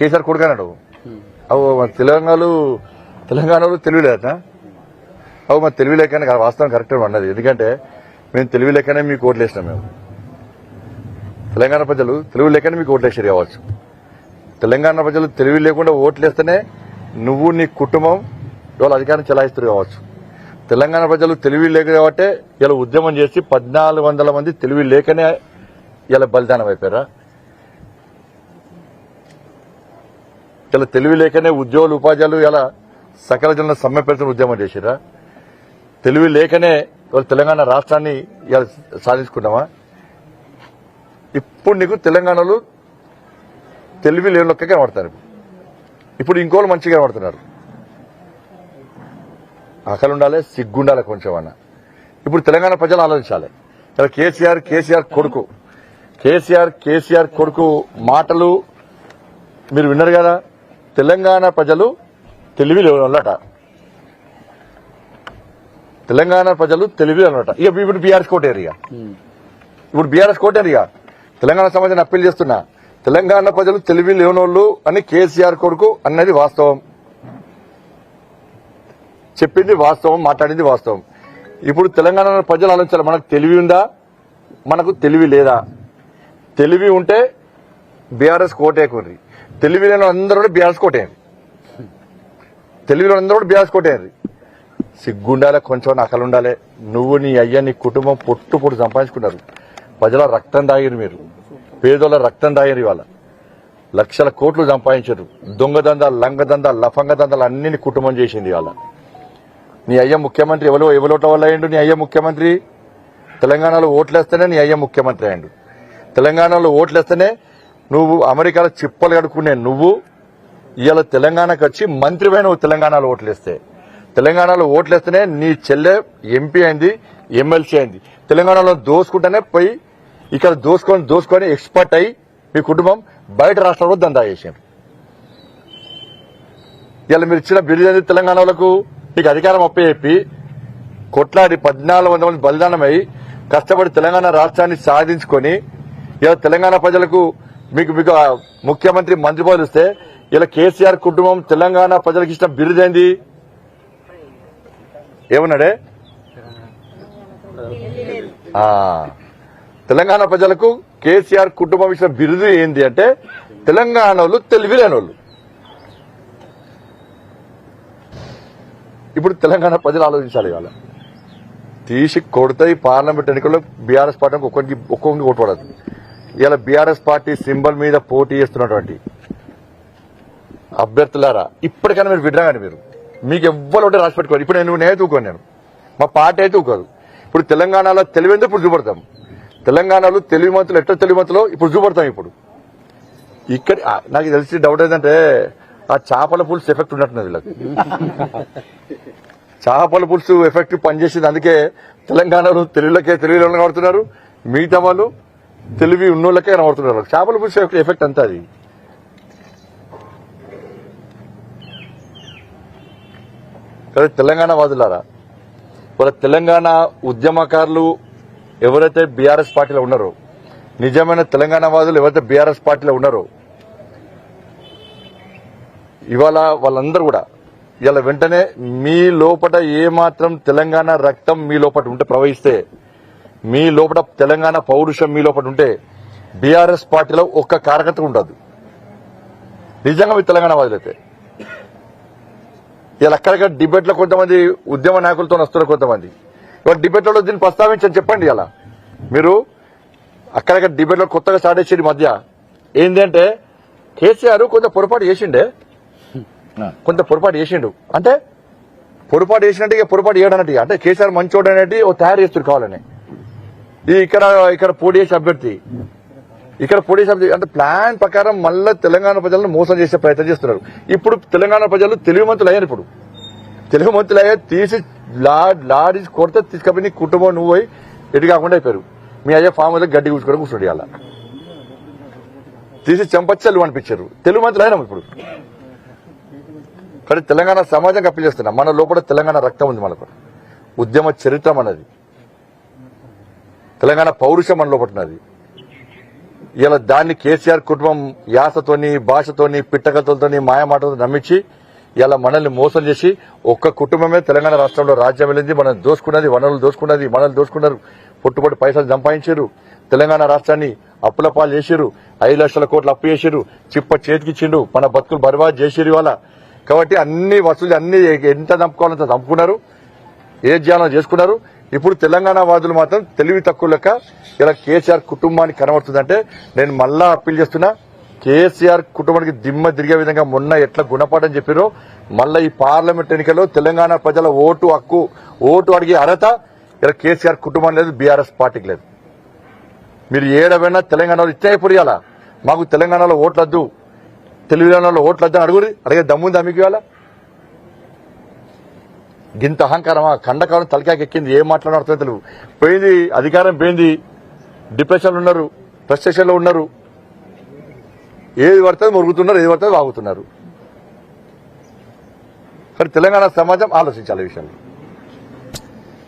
కేసీఆర్ కొడుకన్నాడు అవు తెలంగాణలో తెలివి లేదా అవు మరి తెలివి లేకనే వాస్తవం కరెక్ట్ అన్నది. ఎందుకంటే మేము తెలివి లేకనే మీకు ఓట్లు వేసినాం. మేము తెలంగాణ ప్రజలు తెలివి లేకనే మీకు ఓట్లు వేసారు కావచ్చు. తెలంగాణ ప్రజలు తెలివి లేకుండా ఓట్లు వేస్తేనే నువ్వు నీ కుటుంబం ఇవాళ అధికారం చెలాయిస్తారు కావచ్చు. తెలంగాణ ప్రజలు తెలివి లేక కాబట్టి ఇలా ఉద్యమం చేసి 1400 మంది తెలివి లేకనే ఇలా బలిదానం అయిపోయారా? ఇలా తెలివి లేకనే ఉద్యోగులు ఉపాధ్యాయులు ఇలా సకల జనుల సమ్మె పెడుతున్న ఉద్యమం చేసిరా? తెలివి లేకనే ఇవాళ తెలంగాణ రాష్ట్రాన్ని ఇలా సాధించుకున్నామా? ఇప్పుడు నీకు తెలంగాణలో తెలివి లేని లెక్క కనబడతారు. ఇప్పుడు ఇంకోళ్ళు మంచిగా కనబడుతున్నారు. అకలు ఉండాలి, సిగ్గుండాలి కొంచెం అన్న. ఇప్పుడు తెలంగాణ ప్రజలు ఆలోచించాలి. ఇలా కేసీఆర్ కొడుకు మాటలు మీరు విన్నారు కదా. తెలంగాణ ప్రజలు తెలివి లేనట. తెలంగాణ ప్రజలు తెలివి లేనట. ఇక ఇప్పుడు బీఆర్ఎస్ కోటేరియా తెలంగాణ సమాజాన్ని అప్పీల్ చేస్తున్నా. తెలంగాణ ప్రజలు తెలివి లేనోళ్ళు అని కేసీఆర్ కొడుకు అన్నది వాస్తవం, చెప్పింది వాస్తవం, మాట్లాడింది వాస్తవం. ఇప్పుడు తెలంగాణ ప్రజలు ఆలోచించాలి. మనకు తెలివి ఉందా, మనకు తెలివి లేదా? తెలివి ఉంటే బీఆర్ఎస్ కోటేయకుండ్రి, తెలివి లేని అందరూ కూడా బీఆర్ఎస్ కోటేయండి. తెలివిలో అందరూ కూడా బీఆర్ఎస్ కోటేయండి. సిగ్గుండాలే, కొంచెం అకలు ఉండాలి. నువ్వు నీ అయ్య నీ కుటుంబం పొట్టు సంపాదించుకున్నారు. ప్రజల రక్తం దాగిరు, మీరు పేదోళ్ళ రక్తం దాగిరు. ఇవాళ లక్షల కోట్లు సంపాదించారు. దొంగ దందాలు, లంగ దందాలు, లఫంగ దందాలు అన్ని కుటుంబం చేసింది. ఇవాళ నీ అయ్య ముఖ్యమంత్రి ఎవరోట్ల వల్ల అయ్యిండు? నీ అయ్య ముఖ్యమంత్రి తెలంగాణలో ఓట్లేస్తేనే నీ అయ్య ముఖ్యమంత్రి అయ్యిండు. తెలంగాణలో ఓట్లేస్తేనే నువ్వు అమెరికాలో చిప్పలు కడుక్కునే నువ్వు ఇవాళ తెలంగాణకు వచ్చి మంత్రిపైన తెలంగాణలో ఓట్లేస్తే, తెలంగాణలో ఓట్లేస్తేనే నీ చెల్లె ఎంపీ అయింది, ఎమ్మెల్సీ అయింది. తెలంగాణలో దోసుకుంటేనే పోయి ఇక్కడ దోసుకొని ఎక్స్పర్ట్ అయి మీ కుటుంబం బయట రాష్ట్రాల్లో దందా చేశారు. ఇవాళ మీరు ఇచ్చిన బిర్యానీ తెలంగాణ వాళ్ళకు మీకు అధికారం అప్పచెప్పి కొట్లాడి 1400 మంది బలిదానమై కష్టపడి తెలంగాణ రాష్ట్రాన్ని సాధించుకొని ఇలా తెలంగాణ ప్రజలకు మీకు ముఖ్యమంత్రి మంత్రి పదవులు ఇస్తే ఇలా కేసీఆర్ కుటుంబం తెలంగాణ ప్రజలకు ఇచ్చిన బిరుదేంది? ఏమన్నాడే? తెలంగాణ ప్రజలకు కేసీఆర్ కుటుంబం ఇచ్చిన బిరుదు ఏంది అంటే తెలంగాణలో తెలివి లేనోళ్ళు. ఇప్పుడు తెలంగాణ ప్రజలు ఆలోచించాలి. ఇవాళ తీసి కొడతాయి. పార్లమెంట్ ఎన్నికల్లో బీఆర్ఎస్ పార్టీకి ఒక్కొక్కరికి ఓటుపడదు. ఇవాళ బీఆర్ఎస్ పార్టీ సింబల్ మీద పోటీ చేస్తున్నటువంటి అభ్యర్థులారా ఇప్పటికైనా మీరు విడ్రాగానే మీకు ఎవ్వరు ఒకటి రాసి పెట్టుకోవాలి. ఇప్పుడు నేను తూకోను, నేను మా పార్టీ అయితే ఊకోదు. ఇప్పుడు తెలంగాణలో తెలివిందో ఇప్పుడు చూపడతాం. తెలంగాణలో తెలివిమంతులు ఎట్లా తెలివిమంతులో ఇప్పుడు చూపడతాం. ఇప్పుడు ఇక్కడ నాకు తెలిసి డౌట్ ఏంటంటే ఆ చేపల పులుసు ఎఫెక్ట్ ఉన్నట్టున్నది వీళ్ళకి. చేపల పులుసు ఎఫెక్ట్ పనిచేసింది. అందుకే తెలంగాణలో తెలివిలోనే కనబడుతున్నారు, మిగతా వాళ్ళు తెలివి ఉన్నోళ్ళకే కనబడుతున్నారు. చేపల పులుసు ఎఫెక్ట్ అంతా అది. కదా తెలంగాణ వాదులారా, వాళ్ళ తెలంగాణ ఉద్యమకారులు ఎవరైతే బీఆర్ఎస్ పార్టీలో ఉన్నారో, నిజమైన తెలంగాణ వాదులు ఎవరైతే బీఆర్ఎస్ పార్టీలో ఉన్నారో, ఇవాళ వాళ్ళందరూ కూడా ఇవాళ వెంటనే మీ లోపల ఏమాత్రం తెలంగాణ రక్తం మీ లోపల ఉంటే ప్రవహిస్తే, మీ లోపల తెలంగాణ పౌరుషం మీ లోపల ఉంటే బీఆర్ఎస్ పార్టీలో ఒక్క కార్యకర్త ఉండదు. నిజంగా మీ తెలంగాణ వాదులైతే ఇలా అక్కడక్కడ డిబేట్లో కొంతమంది ఉద్యమ నాయకులతో వస్తున్నారు. కొంతమంది ఇవాళ డిబేట్లలో దీన్ని ప్రస్తావించని చెప్పండి. ఇలా మీరు అక్కడక్కడ డిబేట్లో కొత్తగా స్టార్ట్ చేసేది మధ్య ఏంటంటే కేసీఆర్ కొంత పొరపాటు చేసిండు అంటే పొరపాటు చేసినట్టు ఇక పొరపాటు చేయడన్నట్టు అంటే కేసీఆర్ మంచోడు అనేది ఓ తయారు చేస్తారు కావాలని. ఇక్కడ పోటీ చేసే అభ్యర్థి అంటే ప్లాన్ ప్రకారం మళ్ళా తెలంగాణ ప్రజలను మోసం చేసే ప్రయత్నం చేస్తున్నారు. ఇప్పుడు తెలంగాణ ప్రజలు తెలివిమంతులు అయ్యారు. ఇప్పుడు తెలివిమంతులు అయ్యా తీసి లారీ కొడితే తీసుకపోయి నీ కుటుంబం నువ్వు పోయి ఎటు కాకుండా అయిపోయారు. మీ అయ్యే ఫామ్ లో గడ్డి కూర్చోండి అలా తీసి చెంపచ్చలు అనిపించారు. తెలివిమంతులు అయినాం ఇప్పుడు. కానీ తెలంగాణ సమాజం అప్పీల్ చేస్తున్నాం. మన లోపల తెలంగాణ రక్తం ఉంది, మనకు ఉద్యమ చరిత్ర అన్నది, తెలంగాణ పౌరుషం మన లోపల ఉన్నది. ఇలా దాన్ని కేసీఆర్ కుటుంబం యాసతోని భాషతోని పిట్టకథలతోని మాయమాటలతో నమ్మించి ఇలా మనల్ని మోసం చేసి ఒక్క కుటుంబమే తెలంగాణ రాష్ట్రంలో రాజ్యం వెళ్ళింది. మనం దోసుకున్నది వనరులు దోసుకున్నది, మనల్ని దోసుకున్నారు, పుట్టుబడి పైసలు సంపాదించారు, తెలంగాణ రాష్ట్రాన్ని అప్పుల పాలు చేసిరు, 5 లక్షల కోట్లు అప్పు చేసిరు, చిప్ప చేతికిచ్చిండు, మన బతుకులు బర్బాద్ చేసిరు ఇవాళ. కాబట్టి అన్ని వసూలు అన్ని ఎంత చంపుకోవాలంత చంపుకున్నారు, ఏ ధ్యానం చేసుకున్నారు. ఇప్పుడు తెలంగాణ వాదులు మాత్రం తెలివి తక్కువ లెక్క ఇలా కేసీఆర్ కుటుంబానికి కనబడుతుందంటే నేను మళ్ళా అప్పీల్ చేస్తున్నా, కేసీఆర్ కుటుంబానికి దిమ్మ తిరిగే విధంగా మొన్న ఎట్లా గుణపాఠం చెప్పారో మళ్ళా ఈ పార్లమెంట్ ఎన్నికల్లో తెలంగాణ ప్రజల ఓటు హక్కు, ఓటు అడిగే అర్హత ఇలా కేసీఆర్ కుటుంబం లేదు, బీఆర్ఎస్ పార్టీకి లేదు. మీరు ఏడవైనా తెలంగాణలో ఇచ్చాయిపోయాలా, మాకు తెలంగాణలో ఓట్లొద్దు, తెలంగాణలో ఓట్లొద్దు అని అడిగే దమ్ముందా మీకు ఇవాళ? గింత అహంకారమా? ఖండకాలం తలకాయకి ఎక్కింది, ఏం మాట్లాడారో తెలియదు. పోయింది అధికారం, పోయింది, డిప్రెషన్లో ఉన్నారు, ఫ్రస్ట్రేషన్లో ఉన్నారు, ఏది పడితే మురుగుతున్నారు, ఏది పడితే వాగుతున్నారు. కానీ తెలంగాణ సమాజం ఆలోచించాలి ఈ విషయంలో.